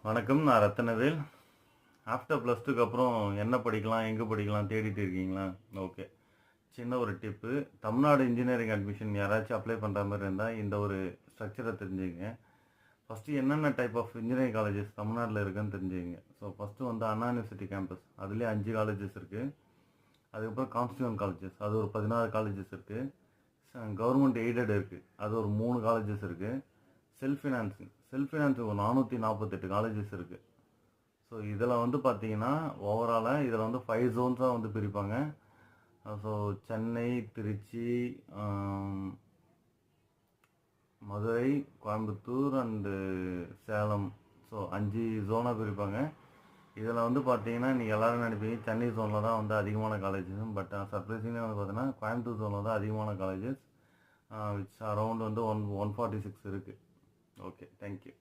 வணக்கம். நான் ரத்தனவேல். ஆஃப்டர் +2க்கு அப்புறம் என்ன படிக்கலாம், எங்கே படிக்கலாம் தேடிட்டு இருக்கீங்களா? ஓகே. சின்ன ஒரு டிப்பு. தமிழ்நாடு இன்ஜினியரிங் அட்மிஷன் யாராச்சும் அப்ளை பண்ணுற மாதிரி இருந்தால் இந்த ஒரு ஸ்ட்ரக்சரை தெரிஞ்சுங்க. ஃபஸ்ட்டு என்னென்ன டைப் ஆஃப் இன்ஜினியரிங் காலேஜஸ் தமிழ்நாட்டில் இருக்குன்னு தெரிஞ்சுங்க. ஸோ ஃபஸ்ட்டு வந்து அண்ணா யூனிவர்சிட்டி கேம்பஸ், அதுலேயே 5 காலேஜஸ் இருக்குது. அதுக்கப்புறம் கான்ஸ்டியூன் காலேஜஸ், அது ஒரு 16 காலேஜஸ் இருக்குது. கவர்மெண்ட் எய்டட் இருக்குது, அது ஒரு 3 காலேஜஸ் இருக்குது. செல்ஃப் ஃபினான்சிங் ஒரு 448 காலேஜஸ் இருக்குது. ஸோ இதில் வந்து பார்த்தீங்கன்னா ஓவராலாக இதில் வந்து 5 ஜோன்ஸாக வந்து பிரிப்பாங்க. So Chennai, Trichy, Madurai, Coimbatore and Salem, so 5 ஜோனாக பிரிப்பாங்க. இதில் வந்து பார்த்தீங்கன்னா நீங்கள் எல்லோரும் நினைப்பீங்க சென்னை ஜோனில் தான் வந்து அதிகமான காலேஜஸ், பட் சர்ப்ரைசிங்காக வந்து பார்த்தீங்கன்னா கோயம்புத்தூர் ஜோனில் தான் அதிகமான காலேஜஸ், விச் அரௌண்ட் வந்து 146 இருக்குது. Okay, thank you.